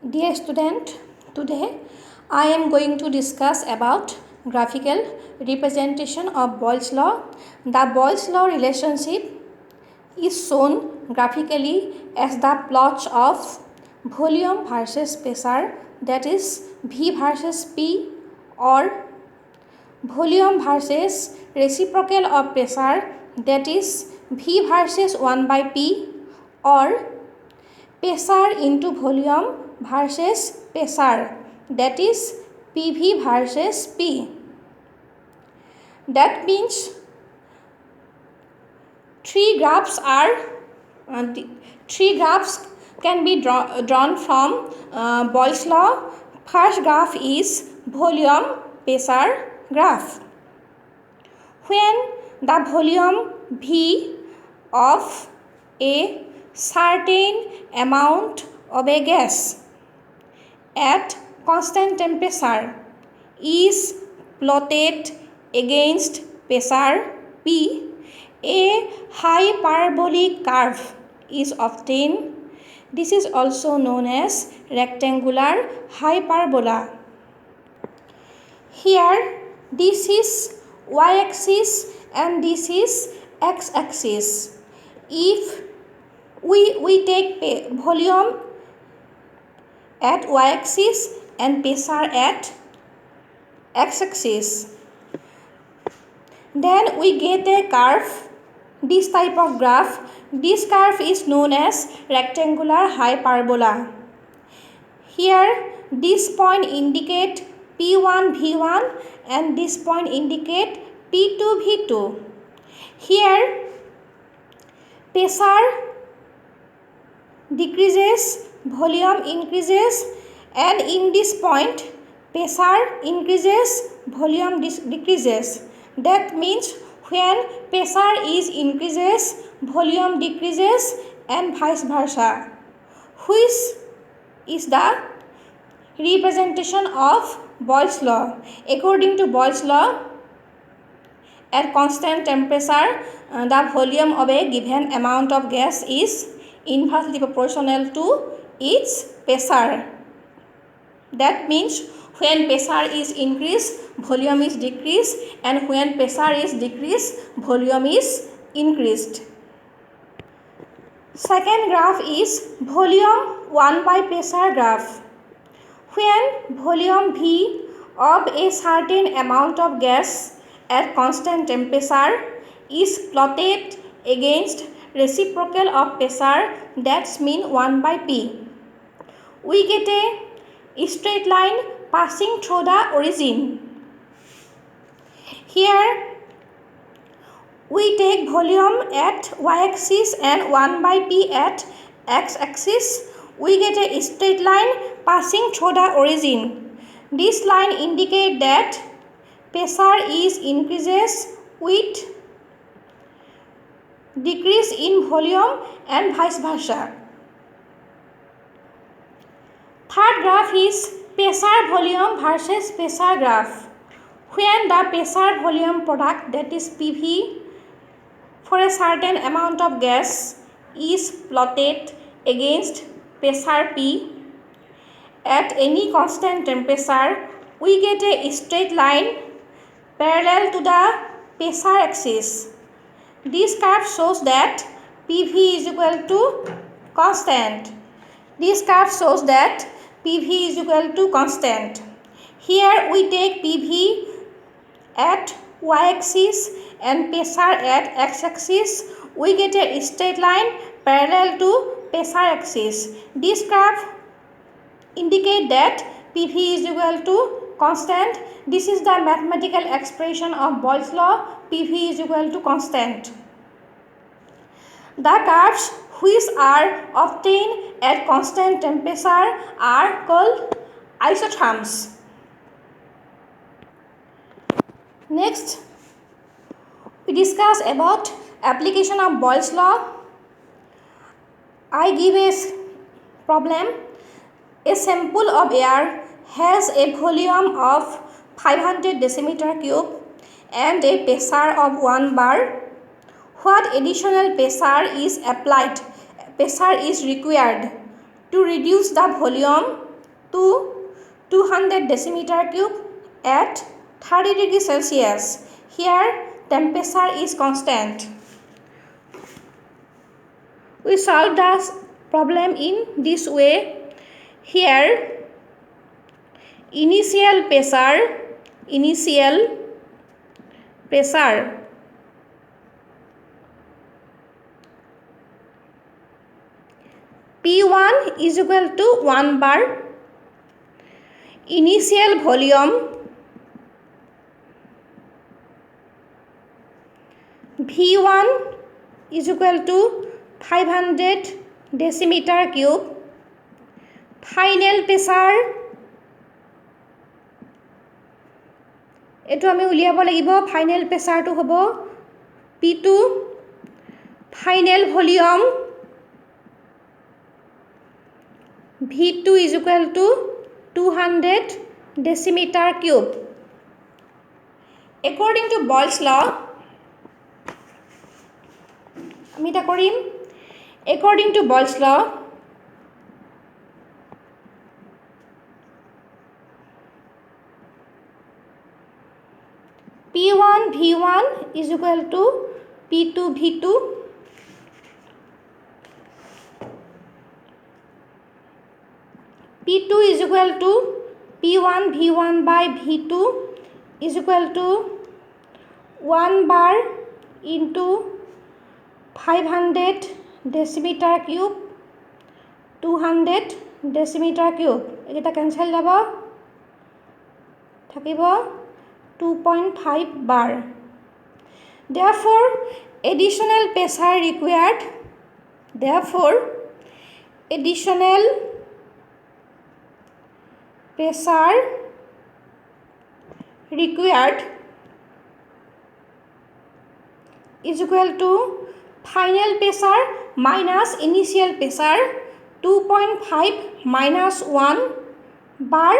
Dear student, today I am going to discuss about graphical representation of Boyle's law. The Boyle's law relationship is shown graphically as the plots of volume versus pressure, that is V versus P, or volume versus reciprocal of pressure, that is V versus 1 by P, or pressure into volume versus pressure, that is PV versus P. That means three graphs can be drawn from Boyle's law. First graph is volume pressure graph. When the volume V of a certain amount of a gas at constant temperature is plotted against pressure P, a hyperbolic curve is obtained. This is also known as rectangular hyperbola. Here this is y-axis and this is x-axis. If we take volume at y-axis and pressure at x-axis, then we get a curve, this type of graph. This curve is known as rectangular hyperbola. Here this point indicate P1 V1 and this point indicate P2 V2. Here pressure decreases, volume increases, and in this point pressure increases, volume decreases. That means when pressure is increases, volume decreases, and vice versa. Which is the representation of Boyle's law? According to Boyle's law, at constant temperature, the volume of a given amount of gas is inversely proportional to its pressure. That means when pressure is increased, volume is decreased, and when pressure is decreased, volume is increased. Second graph is volume 1 by pressure graph. When volume V of a certain amount of gas at constant temperature is plotted against reciprocal of pressure, that's mean 1 by P, we get a straight line passing through the origin. Here we take volume at y-axis and 1 by P at x-axis. We get a straight line passing through the origin. This line indicates that pressure is increases with decrease in volume and vice versa. Third graph is pressure volume versus pressure graph. When the pressure volume product, that is PV, for a certain amount of gas is plotted against pressure P at any constant temperature, we get a straight line parallel to the pressure axis. This curve shows that PV is equal to constant. This curve shows that PV is equal to constant. Here we take PV at y-axis and pressure at x-axis. We get a straight line parallel to pressure axis. This curve indicates that PV is equal to constant. This is the mathematical expression of Boyle's law. PV is equal to constant. The curves which are obtained at constant temperature are called isotherms. Next, we discuss about application of Boyle's law. I give a problem. A sample of air has a volume of 500 decimeter cube and a pressure of 1 bar. What additional pressure is applied? Pressure is required to reduce the volume to 200 decimeter cube at 30 degrees Celsius. Here temperature is constant. We solve the problem in this way. Here initial pressure P1 is equal to 1 bar. Initial volume V1 is equal to 500 decimeter cube. Final pressure এটো আমি উলিয়াব লাগিব final প্ৰেসাৰটো হ'ব P2 final volume V2 is equal to 200 decimeter cube. According to Boyle's law, আমি এটা কৰিম according to Boyle's law P1 V1 is equal to P2 V2. P2 is equal to P1 V1 by V2 is equal to 1 bar into 500 decimeter cube 200 decimeter cube. এটা cancel যাব থাকিব 2.5 bar. Therefore additional pressure required is equal to final pressure minus initial pressure 2.5 minus 1 bar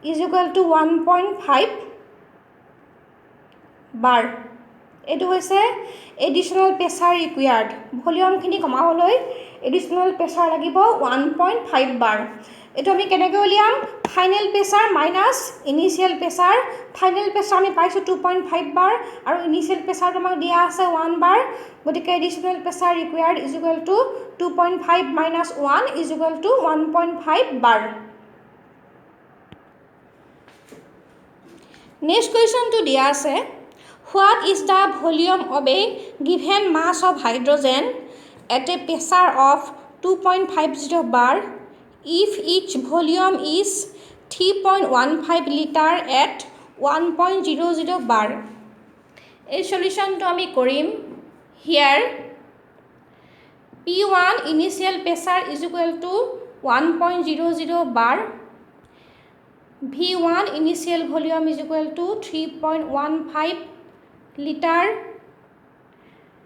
is equal to 1.5 bar. এটো হৈছে additional pressure required. Volume খিনি কমাবলৈ additional pressure লাগিব 1.5 bar. এটো আমি কেনেকৈ উলিয়াম ফাইনাল প্ৰেসাৰ মাইনাস ইনিশিয়াল প্ৰেসাৰ ফাইনাল প্ৰেসাৰ আমি পাইছো 2.5 bar আৰু ইনিশিয়াল প্ৰেসাৰ আমাক দিয়া আছে 1 bar গতিকে additional pressure required is equal to 2.5 minus 1 is equal to 1.5 bar. Next question to দিয়া আছে what is the volume of a given mass of hydrogen at a pressure of 2.50 bar if each volume is 3.15 liter at 1.00 bar. A solution to ami korim here P1 initial pressure is equal to 1.00 bar. V1 initial volume is equal to 3.15 liter.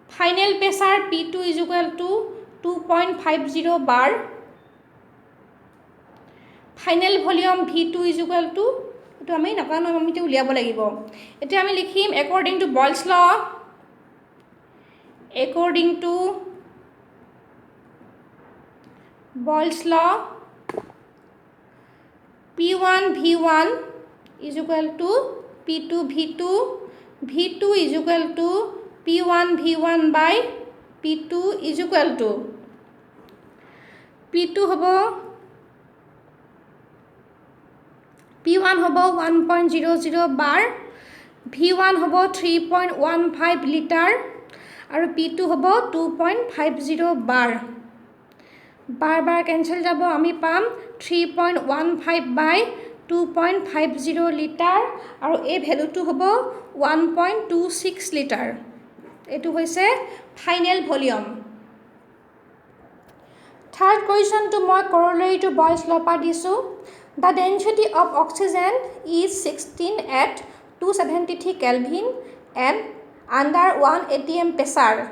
Final pressure P2 is equal to 2.50 bar. Final volume V2 is equal to এটো আমি নাপানো আমি তে উলিয়াব লাগিব এটা আমি লিখিম according to Boyle's law P1 V1 is equal to P2 V2 V2 is equal to P1 V1 by P2 is equal to P2 hobo P1 hobo 1.00 bar V1 hobo 3.15 liter আৰু P2 hobo 2.50 bar bar cancel jabo ami pam 3.15 by 2.50 liter আৰু এই ভ্যালুটো হ'ব 1.26 liter এটো হৈছে final volume third question two মই corollary to Boyle's law পা দিছো the density of oxygen is 16 at 273 Kelvin and under 1 atm pressure.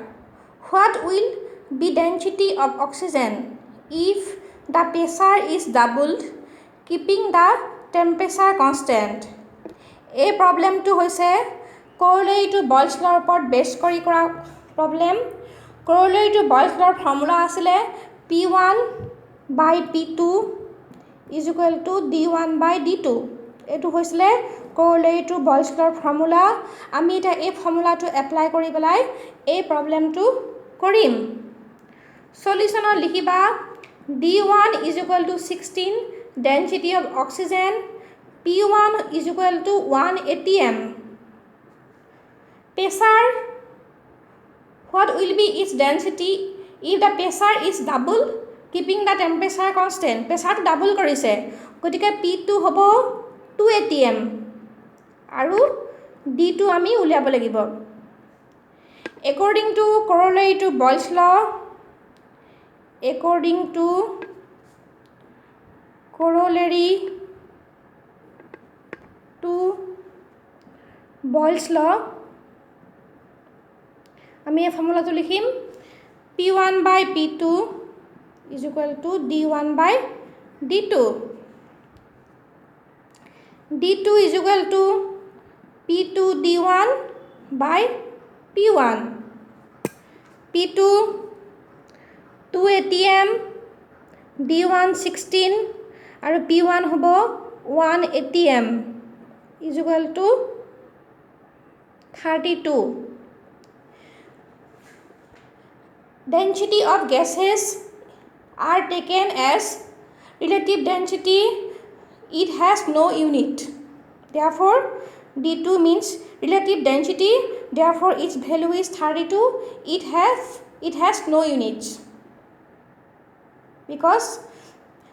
What will be density of oxygen if the pressure is doubled keeping the temperature constant? A problem to hoise corollary to Boyle's law upon base kori kora problem. Corollary to Boyle's law formula asile P1 by P2 is equal to d1 by d2 এইটো হৈছিলে corollary to Boyle's law formula আমি এটা এই ফৰ্মুলাটো apply কৰি পেলাই এই প্ৰবলেমটো কৰিম সলিউশনত লিখিবা d1 is equal to 16 density of oxygen p1 is equal to 1 atm pressure what will be its density if the pressure is double keeping the temperature constant pressure to double কৰিছে গতিকে p2 হ'ব 2 atm আৰু d2 আমি উলিয়াব লাগিব according to corollary to Boyle's law according to corollary to Boyle's law আমি এই ফৰ্মুলাটো লিখিম p1 by p2 is equal to d1 by d2 d2 is equal to p2 d1 by p1 p2 2 atm d1 16 আৰু p1 হ'ব 1 atm is equal to 32 density of gases are taken as relative density it has no unit therefore d2 means relative density therefore its value is 32 it has no units because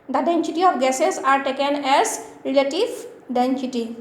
the density of gases are taken as relative density